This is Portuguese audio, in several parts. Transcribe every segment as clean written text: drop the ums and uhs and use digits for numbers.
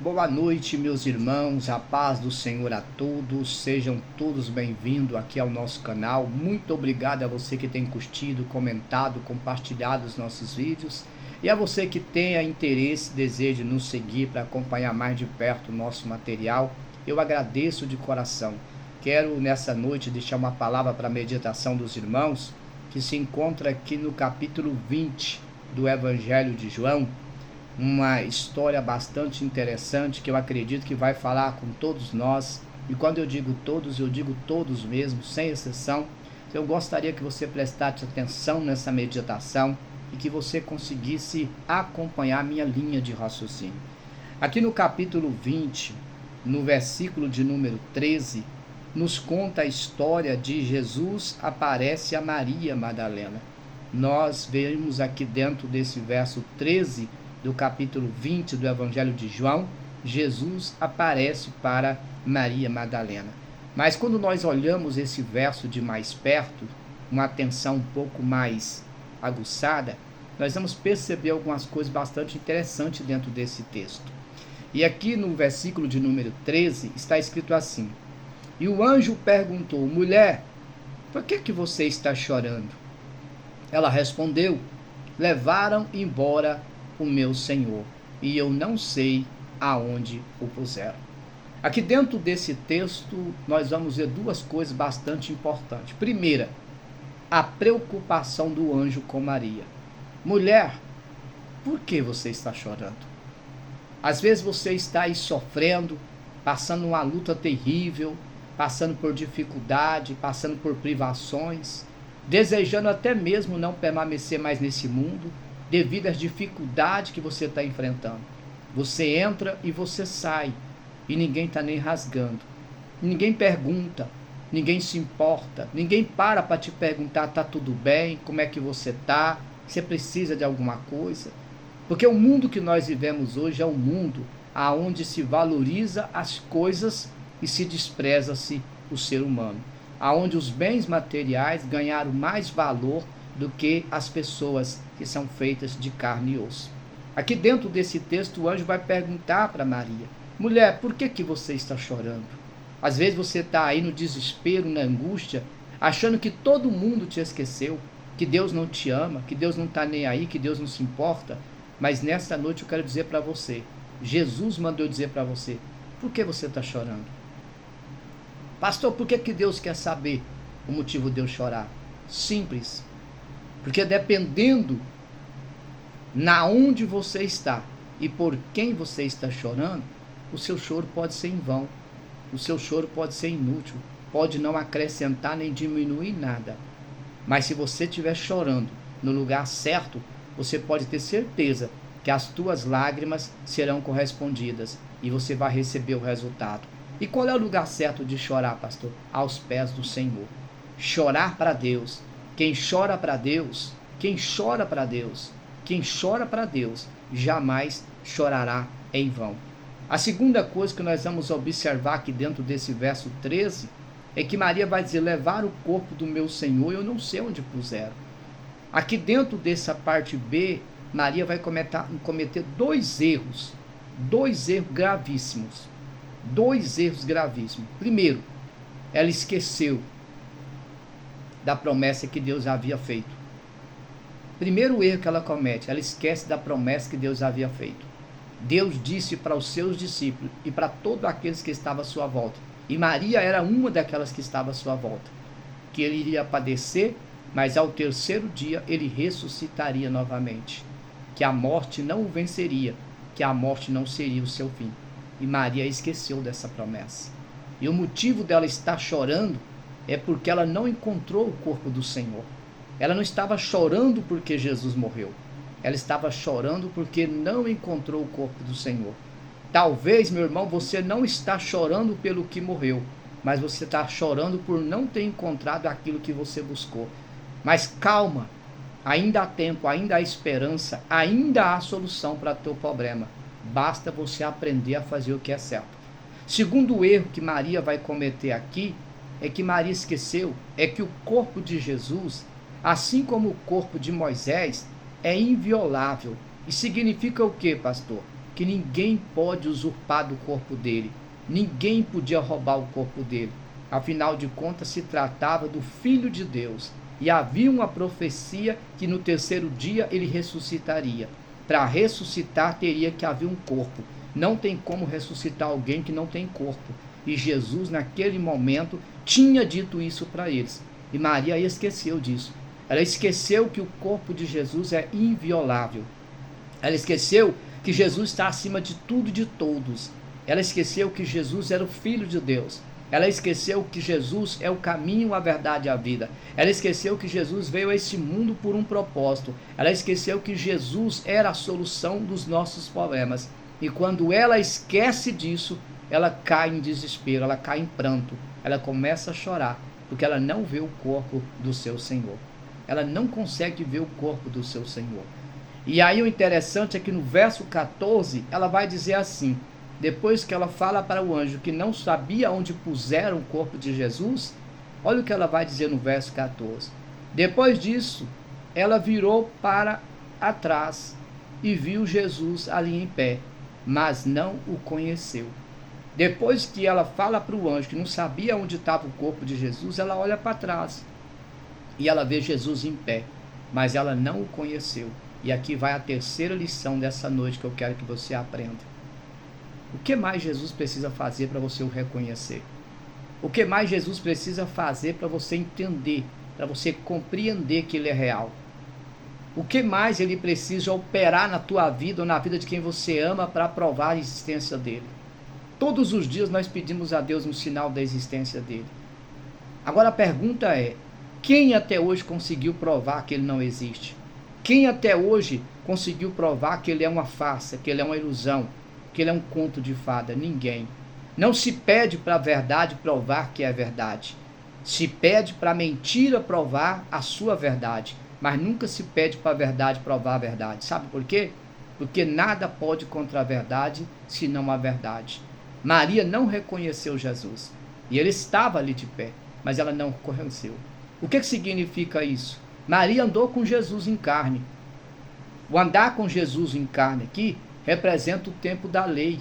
Boa noite, meus irmãos, a paz do Senhor a todos, sejam todos bem-vindos aqui ao nosso canal. Muito obrigado a você que tem curtido, comentado, compartilhado os nossos vídeos e a você que tenha interesse, desejo nos seguir para acompanhar mais de perto o nosso material. Eu agradeço de coração. Quero nessa noite deixar uma palavra para a meditação dos irmãos que se encontra aqui no capítulo 20 do Evangelho de João. Uma história bastante interessante que eu acredito que vai falar com todos nós. E quando eu digo todos mesmo, sem exceção. Eu gostaria que você prestasse atenção nessa meditação e que você conseguisse acompanhar a minha linha de raciocínio. Aqui no capítulo 20, no versículo de número 13, nos conta a história de Jesus aparece a Maria Madalena. Nós vemos aqui dentro desse verso 13 do capítulo 20 do Evangelho de João, Jesus aparece para Maria Madalena. Mas quando nós olhamos esse verso de mais perto, uma atenção um pouco mais aguçada, nós vamos perceber algumas coisas bastante interessantes dentro desse texto. E aqui no versículo de número 13 está escrito assim: E o anjo perguntou: Mulher, por que você está chorando? Ela respondeu: Levaram embora o meu Senhor, e eu não sei aonde o puseram. Aqui dentro desse texto, nós vamos ver duas coisas bastante importantes. Primeira, a preocupação do anjo com Maria. Mulher, por que você está chorando? Às vezes você está aí sofrendo, passando uma luta terrível, passando por dificuldade, passando por privações, desejando até mesmo não permanecer mais nesse mundo, devido às dificuldades que você está enfrentando. Você entra e você sai, e ninguém está nem rasgando. Ninguém pergunta, ninguém se importa, ninguém para te perguntar, está tudo bem, como é que você está, você precisa de alguma coisa. Porque o mundo que nós vivemos hoje é um mundo onde se valoriza as coisas e se despreza-se o ser humano. Onde os bens materiais ganharam mais valor do que as pessoas que são feitas de carne e osso. Aqui dentro desse texto, o anjo vai perguntar para Maria: Mulher, por que você está chorando? Às vezes você está aí no desespero, na angústia, achando que todo mundo te esqueceu, que Deus não te ama, que Deus não está nem aí, que Deus não se importa. Mas nesta noite eu quero dizer para você, Jesus mandou dizer para você: por que você está chorando? Pastor, por que Deus quer saber o motivo de eu chorar? Simples. Porque dependendo na onde você está e por quem você está chorando, o seu choro pode ser em vão, o seu choro pode ser inútil, pode não acrescentar nem diminuir nada. Mas se você estiver chorando no lugar certo, você pode ter certeza que as tuas lágrimas serão correspondidas e você vai receber o resultado. E qual é o lugar certo de chorar, pastor? Aos pés do Senhor. Chorar para Deus. Quem chora para Deus, jamais chorará em vão. A segunda coisa que nós vamos observar aqui dentro desse verso 13 é que Maria vai dizer: levar o corpo do meu Senhor, eu não sei onde puseram. Aqui dentro dessa parte B, Maria vai cometer dois erros gravíssimos. Primeiro, ela esqueceu da promessa que Deus havia feito. Primeiro erro que ela comete, ela esquece da promessa que Deus havia feito. Deus disse para os seus discípulos e para todos aqueles que estavam à sua volta, e Maria era uma daquelas que estava à sua volta, que ele iria padecer, mas ao terceiro dia ele ressuscitaria novamente, que a morte não o venceria, que a morte não seria o seu fim. E Maria esqueceu dessa promessa. E o motivo dela estar chorando é porque ela não encontrou o corpo do Senhor. Ela não estava chorando porque Jesus morreu. Ela estava chorando porque não encontrou o corpo do Senhor. Talvez, meu irmão, você não está chorando pelo que morreu, mas você está chorando por não ter encontrado aquilo que você buscou. Mas calma, ainda há tempo, ainda há esperança, ainda há solução para o teu problema. Basta você aprender a fazer o que é certo. Segundo erro que Maria vai cometer aqui, é que Maria esqueceu, é que o corpo de Jesus, assim como o corpo de Moisés, é inviolável. E significa o que, pastor? que ninguém pode usurpar do corpo dele. Ninguém podia roubar o corpo dele. Afinal de contas, se tratava do Filho de Deus. E havia uma profecia que no terceiro dia ele ressuscitaria. Para ressuscitar, teria que haver um corpo. Não tem como ressuscitar alguém que não tem corpo. E Jesus, naquele momento, tinha dito isso para eles. E Maria esqueceu disso. Ela esqueceu que o corpo de Jesus é inviolável. Ela esqueceu que Jesus está acima de tudo e de todos. Ela esqueceu que Jesus era o Filho de Deus. Ela esqueceu que Jesus é o caminho, a verdade e a vida. Ela esqueceu que Jesus veio a este mundo por um propósito. Ela esqueceu que Jesus era a solução dos nossos problemas. E quando ela esquece disso, ela cai em desespero, ela cai em pranto. Ela começa a chorar, porque ela não vê o corpo do seu Senhor. Ela não consegue ver o corpo do seu Senhor. E aí o interessante é que no verso 14, ela vai dizer assim, depois que ela fala para o anjo que não sabia onde puseram o corpo de Jesus, olha o que ela vai dizer no verso 14. Depois disso, ela virou para atrás e viu Jesus ali em pé, mas não o conheceu. Depois que ela fala para o anjo que não sabia onde estava o corpo de Jesus, ela olha para trás e ela vê Jesus em pé, mas ela não o conheceu. E aqui vai a terceira lição dessa noite que eu quero que você aprenda. O que mais Jesus precisa fazer para você o reconhecer? O que mais Jesus precisa fazer para você entender, para você compreender que ele é real? O que mais ele precisa operar na tua vida ou na vida de quem você ama para provar a existência dele? Todos os dias nós pedimos a Deus um sinal da existência dele. Agora a pergunta é, quem até hoje conseguiu provar que ele não existe? Quem até hoje conseguiu provar que ele é uma farsa, que ele é uma ilusão, que ele é um conto de fada? Ninguém. Não se pede para a verdade provar que é verdade. Se pede para a mentira provar a sua verdade. Mas nunca se pede para a verdade provar a verdade. Sabe por quê? Porque nada pode contra a verdade, senão a verdade. Maria não reconheceu Jesus. E ele estava ali de pé, mas ela não reconheceu. O que significa isso? Maria andou com Jesus em carne. O andar com Jesus em carne aqui representa o tempo da lei,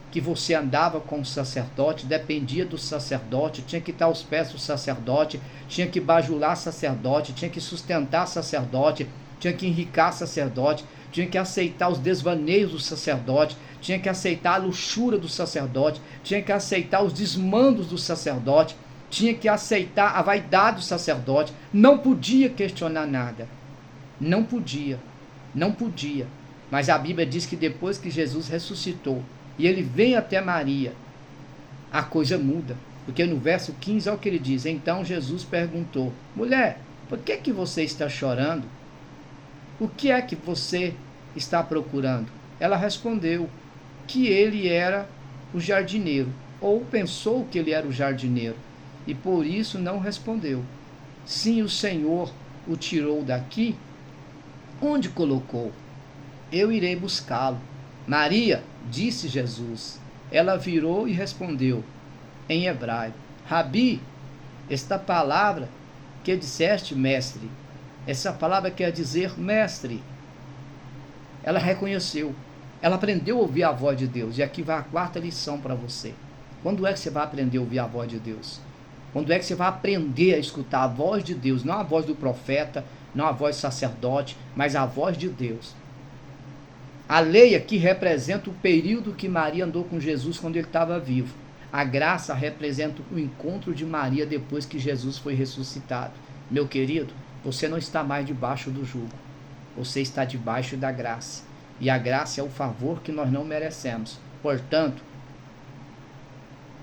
que você andava com o sacerdote, dependia do sacerdote, tinha que estar aos pés do sacerdote, tinha que bajular sacerdote, tinha que sustentar sacerdote, tinha que enricar sacerdote, tinha que aceitar os desvaneios do sacerdote, tinha que aceitar a luxúria do sacerdote, tinha que aceitar os desmandos do sacerdote, tinha que aceitar a vaidade do sacerdote, não podia questionar nada, não podia. Mas a Bíblia diz que depois que Jesus ressuscitou e ele vem até Maria, a coisa muda. Porque no verso 15 é o que ele diz. Então Jesus perguntou, mulher, por que você está chorando? O que é que você está procurando? Ela respondeu que ele era o jardineiro, ou pensou que ele era o jardineiro, e por isso não respondeu. Sim, o Senhor o tirou daqui. Onde colocou? Eu irei buscá-lo. Maria, disse Jesus. Ela virou e respondeu em hebraico, Rabi, esta palavra que disseste, mestre, essa palavra quer dizer mestre. Ela reconheceu, ela aprendeu a ouvir a voz de Deus. E aqui vai a quarta lição para você. Quando é que você vai aprender a ouvir a voz de Deus? Quando é que você vai aprender a escutar a voz de Deus? Não a voz do profeta, não a voz do sacerdote, mas a voz de Deus. A lei aqui representa o período que Maria andou com Jesus quando ele estava vivo. A graça representa o encontro de Maria depois que Jesus foi ressuscitado. Meu querido, você não está mais debaixo do jugo. Você está debaixo da graça. E a graça é o favor que nós não merecemos. Portanto,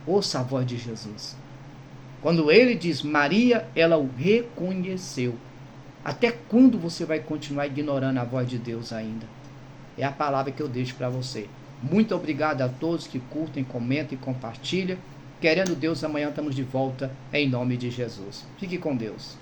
ouça a voz de Jesus. Quando ele diz Maria, ela o reconheceu. Até quando você vai continuar ignorando a voz de Deus ainda? É a palavra que eu deixo para você. Muito obrigado a todos que curtem, comentam e compartilham. Querendo Deus, amanhã estamos de volta em nome de Jesus. Fique com Deus.